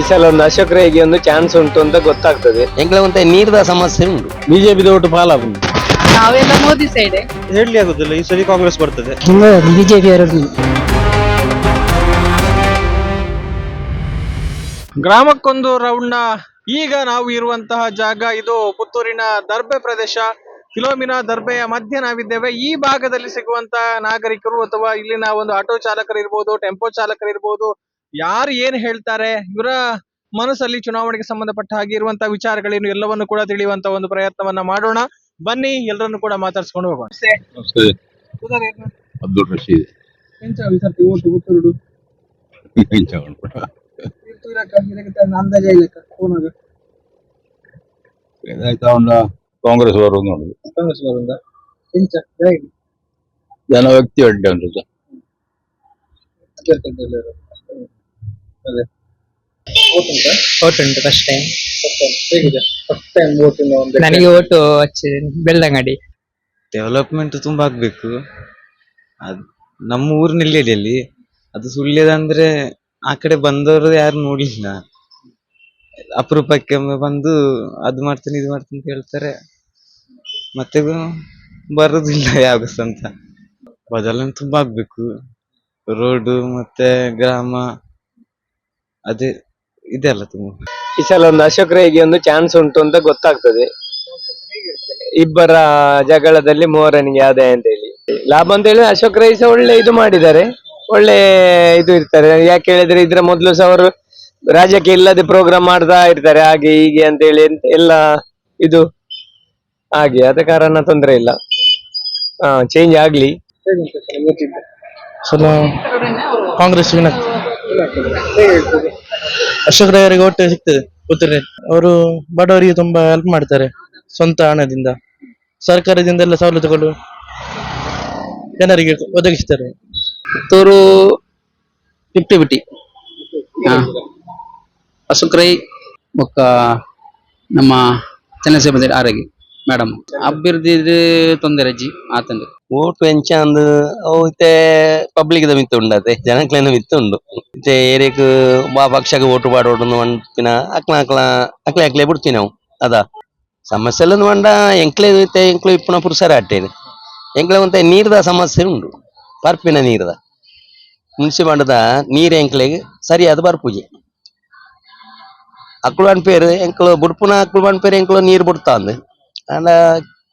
ಸಲ ಒಂದು ಅಶೋಕರಿಗೆ ಒಂದು ಚಾನ್ಸ್ ಉಂಟು ಅಂತ ಗೊತ್ತಾಗ್ತದೆ. ಎಂಗ್ಲ ಒಂತೆ ನೀರದ ಸಮಸ್ಯೆ ಉಂಟು. ಬಿಜೆಪಿ ಓಟು ಪಾಲಾಗುಂಟು. ನಾವೆಲ್ಲ ಮೋದಿ ಸೈಡ್ ಹೇಳಿ ಆಗುದಿಲ್ಲ, ಈ ಸರಿ ಕಾಂಗ್ರೆಸ್ ಬರ್ತದೆ. ಬಿಜೆಪಿ ಗ್ರಾಮಕ್ಕೊಂದು ರೌಂಡ್ ನ ಈಗ ನಾವು ಇರುವಂತಹ ಜಾಗ ಇದು ಪುತ್ತೂರಿನ ದರ್ಬೆ ಪ್ರದೇಶ. ಕಿಲೋಮಿನ ದರ್ಬೆಯ ಮಧ್ಯೆ ನಾವಿದ್ದೇವೆ. ಈ ಭಾಗದಲ್ಲಿ ಸಿಗುವಂತಹ ನಾಗರಿಕರು ಅಥವಾ ಇಲ್ಲಿನ ಒಂದು ಆಟೋ ಚಾಲಕರು ಇರ್ಬೋದು, ಟೆಂಪೋ ಚಾಲಕರು ಇರ್ಬೋದು, ಯಾರು ಏನ್ ಹೇಳ್ತಾರೆ, ಇವರ ಮನಸ್ಸಲ್ಲಿ ಚುನಾವಣೆಗೆ ಸಂಬಂಧಪಟ್ಟ ಹಾಗೆ ಇರುವಂತಹ ವಿಚಾರಗಳೇನು ಎಲ್ಲವನ್ನು ಕೂಡ ತಿಳಿಯುವಂತ ಒಂದು ಪ್ರಯತ್ನವನ್ನ ಮಾಡೋಣ. ಬನ್ನಿ, ಎಲ್ಲರನ್ನು ಕೂಡ ಮಾತಾಡ್ಸ್ಕೊಂಡು ಹೋಗೋಣ. ಅಬ್ದುಲ್ ರಶೀದ್ ಕಾಂಗ್ರೆಸ್ ಬರುವುದು ಜನ ವ್ಯಕ್ತಿ ಅಡ್ಡ ಉಂಟು. ನನಗೆ ಓಟು ಬೆಳ್ಳಂಗಡಿ. ಡೆವಲಪ್ಮೆಂಟ್ ತುಂಬಾ ಆಗ್ಬೇಕು. ಅದ್ ನಮ್ಮ ಊರಿನಲ್ಲಿ ಅದು ಸುಳ್ಯದಂದ್ರೆ ಆ ಕಡೆ ಬಂದವರು ಯಾರು ನೋಡ್ಲಿಲ್ಲ. ಅಪರೂಪಕ್ಕೆ ಬಂದು ಅದು ಮಾಡ್ತೀನಿ ಇದು ಮಾಡ್ತೀನಿ ಅಂತ ಹೇಳ್ತಾರೆ, ಮತ್ತೆ ಬರುದಿಲ್ಲ ಯಾವಾಗ ಅಂತ. ಬದಲಾವಣೆ ತುಂಬಾ ಆಗ್ಬೇಕು. ರೋಡು ಮತ್ತೆ ಗ್ರಾಮ ಅದೇ ಇದೆಲ್ಲ ತುಂಬಾ. ಈ ಸಲ ಒಂದು ಅಶೋಕರಿಗೆ ಒಂದು ಚಾನ್ಸ್ ಉಂಟು ಅಂತ ಗೊತ್ತಾಗ್ತದೆ. ಇಬ್ಬರ ಜಗಳದಲ್ಲಿ ಮೂವರನಿಗೆ ಆದಾಯ ಅಂತ ಹೇಳಿ ಲಾಭ ಅಂತ ಹೇಳಿ ಅಶೋಕ್ ರೈ ಸಹ ಒಳ್ಳೆ ಇದು ಮಾಡಿದ್ದಾರೆ, ಒಳ್ಳೆ ಇದು ಇರ್ತಾರೆ. ಯಾಕೆ ಹೇಳಿದ್ರೆ ಇದ್ರ ಮೊದ್ಲು ಸಹ ಅವರು ರಾಜ್ಯಕ್ಕೆ ಇಲ್ಲದೆ ಪ್ರೋಗ್ರಾಮ್ ಮಾಡ್ತಾ ಇರ್ತಾರೆ, ಹಾಗೆ ಹೀಗೆ ಅಂತ ಹೇಳಿ ಎಲ್ಲ ಇದು ಹಾಗೆ. ಆದ ಕಾರಣ ತೊಂದರೆ ಇಲ್ಲ, ಚೇಂಜ್ ಆಗ್ಲಿ. ಕಾಂಗ್ರೆಸ್ ಅಶೋಕ್ ರೈ ಅವರಿಗೆ ಒಟ್ಟು ಸಿಗ್ತದೆ. ಪುತ್ತೂರಿನಲ್ಲಿ ಅವರು ಬಡವರಿಗೆ ತುಂಬಾ ಹೆಲ್ಪ್ ಮಾಡ್ತಾರೆ. ಸ್ವಂತ ಹಣದಿಂದ ಸರ್ಕಾರದಿಂದ ಎಲ್ಲ ಸವಲತ್ತುಗಳು ಜನರಿಗೆ ಒದಗಿಸ್ತಾರೆ. ಪುತ್ತೂರು 50-50. ಅಶೋಕ್ ರೈ ಬೊಕ್ಕ ನಮ್ಮ ಜನಸೇವೆ ಆರೋಗ್ಯ ಮೇಡಮ್ ಅಭಿವೃದ್ಧಿ ತೊಂದರೆ ಅಜ್ಜಿ ಆತಂದು ಓಟ್ ವೆಂಚ ಅಂದ್ ಅವತ್ತೆ ಪಬ್ಲಿಕ್ ದ ಮಿತ್ತ ಉಂಡತೆ, ಜನಕ್ಲೆನ ಮಿತ್ತ ಉಂಡು. ಮತ್ತೆ ಏರಿಯಕ್ ಬಾ ಪಕ್ಷಕ್ಕೆ ಓಟು ಪಾಡೋಡು ಅಂಪಿನ ಅಕ್ಲೆ ಬಿಡ್ತೀವಿ ನಾವು. ಅದ ಸಮಸ್ಯೆ ಎಲ್ಲ ಮಂಡ ಎಂಕ್ಲೆ ಎಂಕ್ಲು ಇಪ್ಪುನ ಪುರುಸರ ಅಟ್ಟೇನು ಎಂಕ್ಲೆ ಒಂತೆ ನೀರ್ದ ಸಮಸ್ಯೆ ಉಂಡು. ಪರ್ಪಿನ ನೀರ್ದ ಮುನ್ಸಿಪಾಲ್ಟಿದ ನೀರು ಎಂಕ್ಲೆಗೆ ಸರಿಯಾದ ಬರ್ಪೂಜೆ ಅಕ್ಳು ಅನ್ಪೇರು ಎಂಕ್ಲು ಬುಡ್ಪುನ ಅಕ್ಳು ಅನ್ಪೇರು ಎಂಕ್ಲು ನೀರು ಬಿಡ್ತಾ ಅಂದ್ ಅಂಡ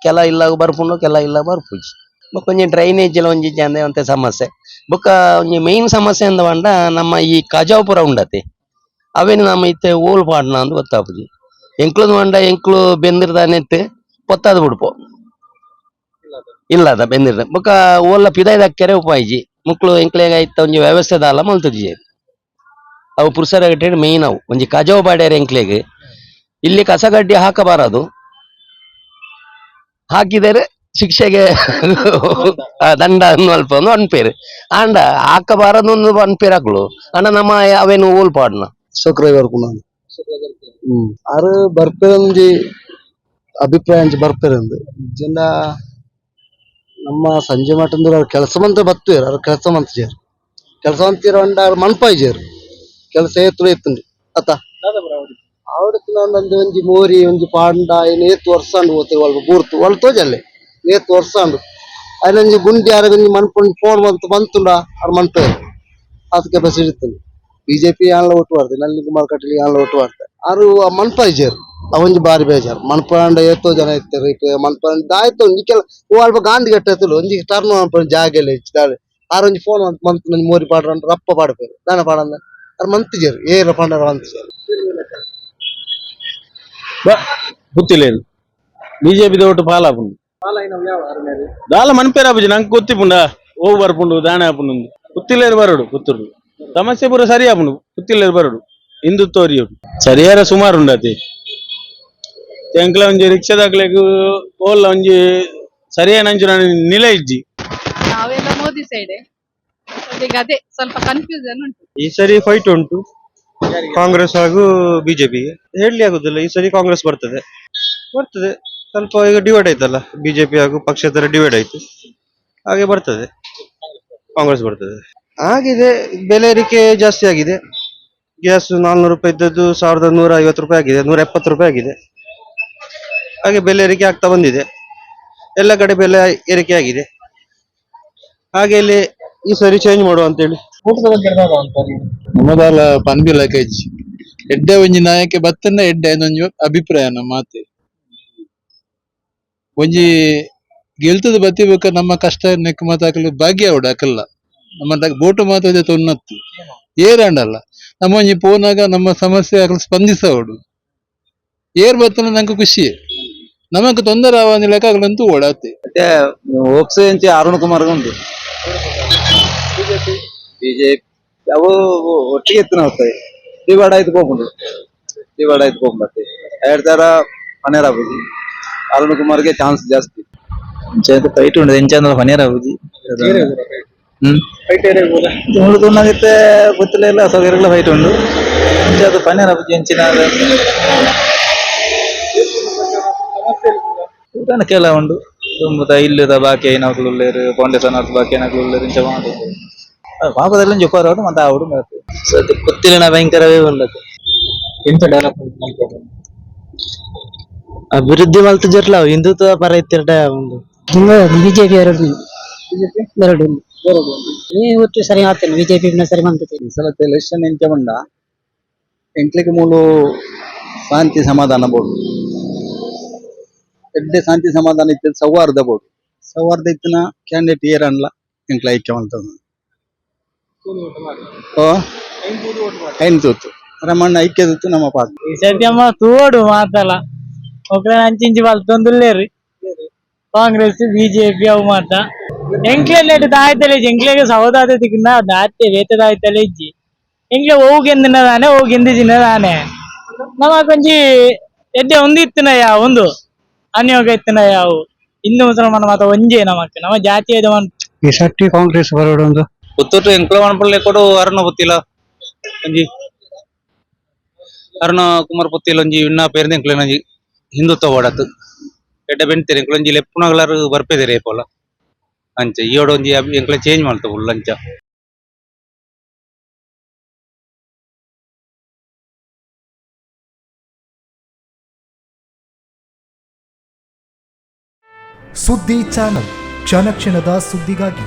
ಕೆಲ ಇಲ್ಲ ಬರ್ಪುಂಡು ಕೆಲ ಇಲ್ಲ ಬರ್ಪೂಜಿ. ಬೊಕ್ಕ ಒಂಜಿ ಡ್ರೈನೇಜ್ ಎಲ್ಲ ಒಂಜಿ ಅಂದೆ ಒಂತೆ ಸಮಸ್ಯೆ. ಬೊಕ್ಕ ಒಂಜಿ ಮೇನ್ ಸಮಸ್ಯೆ ಅಂದ ಪಂಡ ನಮ್ಮ ಈ ಕಜಾಪುರ ಉಂಡತೆ ಅವೇನು ನಮ್ಮ ಇತ್ತೆ ಓಲ್ ಪಾಡ್ನ ಅಂದ್ ಗೊತ್ತಾಪುಜಿ. ಎಂಕ್ಲದ ಮಂಡ ಎಂಕ್ಲು ಬೆಂದಿರ್ದ ನೆಟ್ಟು ಪೊತ್ತಾದ ಬಿಡ್ಪೋ ಇಲ್ಲದ ಬೆಂದಿರ್ದ ಬೊಕ್ಕ ಓಲ್ಲ ಪಿದಾಯ್ದ ಕೆರೆ ಉಪಾಯಿಜಿ ಮುಕ್ಳು ಎಂಕ್ಲೆಗ ಇತ್ತ ಒಂಜಿ ವ್ಯವಸ್ಥೆ ದಾಲ ಮಲ್ತುಜಿ. ಅವು ಪುರುಸರ ಗಟ್ಟೆ ಮೇನ್ ಅವು ಒಂಜಿ ಕಜಾವು ಬಾಡ್ಯಾರ ಎಂಕ್ಲೆಗೆ ಇಲ್ಲಿ ಕಸಗಡ್ಡಿ ಹಾಕಬಾರದು, ಹಾಕಿದರೆ ಶಿಕ್ಷೆಗೆ ದಂಡ ಅಲ್ಪ ಒಂದು ಅನ್ಪೇರು ಅಂಡ ಹಾಕಬಾರದು ಒಂದು ಅನ್ಪೇರು ಹಾಕ್ಳು ಅಂಡ ನಮ್ಮ ಅವೇನು ಓಲ್ ಪಾಡ್ನ ಅಶೋಕ್ ರೈ ಬರ್ಪುನ ಆರು ಬರ್ಪೇರೊಂಜಿ ಅಭಿಪ್ರಾಯ ಬರ್ಪೇರೆ ಜನ ನಮ್ಮ ಸಂಜೆ ಮಟ್ಟಂದ್ರೆ ಅವ್ರು ಕೆಲಸ ಮಂತ್ರ ಬರ್ತೇರು, ಅವ್ರು ಕೆಲಸ ಮಂತ್ರಿಯರು ಕೆಲಸ ಮಂತ್ರಿಯರು ಅಂಡ ಅವ್ರು ಮನ್ಪಾಯ್ಜರು ಕೆಲಸ ಏತು ಎತ್ತುಂಡು ಅತ್ತ ಅವಡತ್ತಿನ ಒಂದೊಂದು ಒಂಜಿ ಮೋರಿ ಒಂಜಿ ಪಾಂಡ ಏನು ಏತು ವರ್ಷಂಡು ಹೋಗ್ತೇವೆ ಒಳ್ಳೆ ಬೂರ್ತು ಒಳ್ಳೆ ತೋಜಲ್ಲೆ ಏತು ವರ್ಷಂಡು ಅದೊಂಜಿ ಗುಂಡಿ ಯಾರಿಗೊಂಜಿ ಮನ್ಪುಂಡು ಫೋನ್ ಬಂತುಂಡ ಅವ್ರು ಮನ್ಪೇರು ಅದಕ್ಕೆ ಬಸ್ ಇರ್ತದೆ. ಬಿಜೆಪಿ ಆನ್ಲ ಒಟ್ಟು ಮಾಡ್ತಾರೆ, ನಲ್ಲಿ ಕುಮಾರ್ ಕಟೀಲ್ ಆನ್ಲ ಒಟ್ಟು ಮಾಡ್ತಾರೆ. ಆರು ಮನ್ಪಾಯ್ಜರು ಅವೊಂಜಿ ಬಾರಿ ಬೇಜಾರು ಮನ್ಪಂಡ ಏತೋ ಜನ ಇರ್ತಾರೆ. ಮನ್ಪಂಡ ಆಯ್ತು ಒಂಜಿ ಕೆಲ ಅಲ್ಪ ಗಾಂಧಿ ಗಟ್ಟೆತ್ತಲು ಒಂಜಿ ಟರ್ನ್ ಮನ್ಪಂಡ ಜಾಗ ಎಲ್ಲ ಇಚ್ಚಿದಾಳೆ ಆರೊಂಜಿ ಫೋನ್ ಮಂತ್ ಮೋರಿ ಪಾಡ್ರ ರಪ್ಪ ಪಾಡ್ಪೇರು ದಾನ ಪಾಡಂದ ಅವ್ರು ಮಂತಿಜರು ಏರ ಪಂಡರ ಮಂತಿಜರು. ಗೊತ್ತಿಲ್ಲ ಬಿಜೆಪಿ ಓಟು ಪಾಲಾಪುಂಡು ದಾಲ ಮನ್ಪೇರ ಆಪುಜಿ ನಂಗೆ ಗೊತ್ತಿಪುಂಡ ಹೋಗಿ ಬರ್ಪುಂಡು ದಾಣೆ ಆಪುಂಡು ಪುತ್ತಿಲೇರು ಬರೋಡು ಪುತ್ತೂರು ಸಮಸ್ಯೆ ಪೂರ ಸರಿ ಆಪುಂಡು ಪುತ್ತಿಲೇರು ಬರೋಡು ಹಿಂದುತ್ವರಿ ಸರಿಯಾರ ಸುಮಾರು ಉಂಡತಿ ಎಂಕ್ಲ ಒಂಜಿ ರಿಕ್ಷಾದಾಗ್ಲೆಗ್ ಓಲ್ಲ ಒಂಜಿ ಸರಿಯಾನ ಅಂಚು ನಿಲ ಇಜ್ಜಿ. ನಾವೆಲ್ಲ ಮೋದಿ ಸೈಡ್ ಅದೇ ಸ್ವಲ್ಪ ಕನ್ಫ್ಯೂಷನ್ ಉಂಟು. ಈ ಸರಿ ಫೈಟ್ ಉಂಟು ಕಾಂಗ್ರೆಸ್ ಹಾಗೂ ಬಿಜೆಪಿಗೆ. ಹೇಳಿ ಆಗುದಿಲ್ಲ, ಈ ಸರಿ ಕಾಂಗ್ರೆಸ್ ಬರ್ತದೆ ಸ್ವಲ್ಪ ಈಗ ಡಿವೈಡ್ ಆಯ್ತಲ್ಲ, ಬಿಜೆಪಿ ಹಾಗೂ ಪಕ್ಷೇತರ ಡಿವೈಡ್ ಆಯ್ತು, ಹಾಗೆ ಬರ್ತದೆ ಕಾಂಗ್ರೆಸ್ ಬರ್ತದೆ. ಆಗಿದೆ ಬೆಲೆ ಏರಿಕೆ ಜಾಸ್ತಿ ಆಗಿದೆ, ಗ್ಯಾಸ್ 400 ರೂಪಾಯಿ ಇದ್ದದ್ದು 1150 ರೂಪಾಯಿ ಆಗಿದೆ, 170 ರೂಪಾಯಿ ಆಗಿದೆ. ಹಾಗೆ ಬೆಲೆ ಏರಿಕೆ ಆಗ್ತಾ ಬಂದಿದೆ. ಎಲ್ಲ ಕಡೆ ಬೆಲೆ ಏರಿಕೆ ಆಗಿದೆ. ಹಾಗೆ ಇಲ್ಲಿ ಈ ಸರಿ ಚೇಂಜ್ ಮಾಡುವ ಅಂತೇಳಿ. ನಮ್ಮದಲ್ಲ ಪಂದಿಲ್ಲ ಕೆಜಿ ಎಡ್ಡೆ ಒಂಜಿ ನಾಯಕ್ಕೆ ಬತ್ತನ್ನ ಎಡ್ಡೆ ಒಂಜಿ ಅಭಿಪ್ರಾಯ ನಮ್ಮ ಮಾತೆ ಒಂಜಿ ಗೆಲ್ತದ ಬತ್ತಿಬೇಕ ನಮ್ಮ ಕಷ್ಟ ನೆಕ್ ಮಾತಾಕಲು ಭಾಗ್ಯ ಅವಡು ಅಕಲ್ಲ ನಮ್ಮ ಬೋಟು ಮಾತಾದ ತೊನ್ನತ್ತು ಏರಂಡಲ್ಲ ನಮ್ಮ ಒಂಜಿ ಪೋನಾಗ ನಮ್ಮ ಸಮಸ್ಯೆ ಅಕಲು ಸ್ಪಂದಿಸವಡು ಏರ್ ಬತ್ತನ ನಂಗೆ ಖುಷಿ ನಮಕ್ ತೊಂದರೆ ಆವಂದಿ ಲೆಕ್ಕಗಳಂತೂ ಓಡಾತೆ ಹೋಗ್ಸೆ ಎಂಚೆ ಅರುಣ್ ಕುಮಾರ್ ಉಂಟು ಬಿಜೆಪಿ ಅವು ಒಟ್ಟಿಗೆ ಎತ್ತಿನ ಹೋಗ್ತದೆ ಡಿವೈಡ್ ಆಯ್ತು ಹೋಗ್ಬತ್ತೆ 2000 ಪನೇರ್ ಆಗುದು ಅರುಣ್ ಕುಮಾರ್ಗೆ ಚಾನ್ಸ್ ಜಾಸ್ತಿ ಇಂಚೆ ಫೈಟ್ ಉಂಟು ಎಂಚಂದ್ರ ಪನೇರ್ ಆಗುದು ತುಳುನಾಗಿತ್ತೆ ಗೊತ್ತಿಲ್ಲ ಇಲ್ಲ ಸೌಕರ್ಯಗಳ ಫೈಟ್ ಉಂಟು ಇಂಚೆ ಪನೇರ್ ಆಗುದು ಎಂಚಿನ ಕೆಲ ಉಂಟು ತುಂಬ ಇಲ್ಲದ ಬಾಕಿ ಏನಾಗ್ಲು ಉಳ್ಳೇರು ಫೌಂಡೇಶನ್ ಆರ್ಟ್ ಬಾಕಿ ಏನಾಗ್ಲು ಉಳ್ಳೇರು ಇಂಚ ಮಾಡುದು ಪಾಪದಲ್ಲಿ ಜೊಪಾರ ಮತ್ತೆ ಆವಡು ಗೊತ್ತಿಲ್ಲ ಭಯಂಕರವೇ ಉಳ್ಳದು ಎಂತ ಡೆವಲಪ್ಮೆಂಟ್ ಅಭಿವೃದ್ಧಿ ಮಲ್ತು ಜರ್ಲ ಹಿಂದುತ್ವ ಪರ ಇತ್ತಿರಟ ಒಂದು ಬಿಜೆಪಿ ಎರಡು ಇವತ್ತು ಸರಿ ಆಗ್ತೇನೆ ಬಿಜೆಪಿ ಸರಿ ಮಾಡ್ತೇನೆ ಈ ಸಲ ಎಲೆಕ್ಷನ್ ಎಂಚ ಬಂಡ ಎಂಕ್ಲಿಗೆ ಮೂಲು ಶಾಂತಿ ಸಮಾಧಾನ ಬೋಡು ಎಡ್ಡೆ ಶಾಂತಿ ಸಮಾಧಾನ ಇತ್ತು ಸೌಹಾರ್ದ ಬೋಡು ಸೌಹಾರ್ದ ಇತ್ತಿನ ಕ್ಯಾಂಡಿಡೇಟ್ ಏರ್ ಅನ್ಲ ಎಂಕ್ಲ ಐಕ್ಯ ಮಾಡ್ತದ ಐನ್ ತೂತು ರಮಣ್ಣ ಐಕ್ಯ ತೂತು ನಮ್ಮ ಪಾರ್ಟಿ ಸದ್ಯಮ್ಮ ತೋಡು ಮಾತಲ್ಲ ಒಬ್ಬರ ಅಂಚಿಂಚಿ ಬಲ್ತೊಂದುಲ್ಲೇರಿ ಕಾಂಗ್ರೆಸ್ ಬಿಜೆಪಿ ಅವು ಮಾತ ಎಂಕ್ಲೆ ದಾಯ್ತಲೆ ಎಂಕ್ಲೆಗೆ ಸೌದಾದ ತಿಕ್ಕಿನ ದಾತೆ ವೇತ ದಾಯ್ತಲೆ ಇಜ್ಜಿ ಎಂಕ್ಲೆ ಹೋಗಿಂದಿನ ತಾನೆ ಹೋಗಿಂದಿನ ತಾನೆ ನಮ ಕೊಂಚಿ ಎಡ್ಡೆ ಒಂದಿತ್ತಿನ ಯಾವ ಒಂದು ಅನ್ಯೋಗ ಇತ್ತಿನ ಯಾವು ಹಿಂದೂ ಮುಸಲ್ಮಾನ ಮಾತ ಒಂಜೇ ನಮಕ್ಕೆ ನಮ್ಮ ಜಾತಿ ಈ ಸರ್ತಿ ಕಾಂಗ್ರೆಸ್ ಬರೋಡು ಒಂದು ಪುತ್ತೂರು ಎಂಕ್ಲ ಮಣಪಲ್ಲೆ ಕೊಡು ಅರುಣ ಪುತ್ತಿಲ ಒಂಜಿ ಅರುಣ ಕುಮಾರ್ ಪುತ್ತಿಲ ಒಂಜಿ ವಿನ್ನ ಪೇರ್ದ ಎಂಕ್ಲೆ ಒಂಜಿ ಹಿಂದುತ್ವ ಓಡತ್ತು ಎಡ್ಡ ಬೆಣ್ತೇನೆ ಎಂಕ್ಲ ಒಂಜಿ ಲೆಪ್ಪುನಗಳರು ಬರ್ಪೆದೇರೆ ಪೋಲ ಅಂಚ ಈಯೋಡ ಒಂಜಿ ಎಂಕ್ಲೆ ಚೇಂಜ್ ಮಾಡ್ತ ಫುಲ್ ಅಂಚ ಸುದ್ದಿ ಚಾನಲ್ ಕ್ಷಣ ಕ್ಷಣದ ಸುದ್ದಿಗಾಗಿ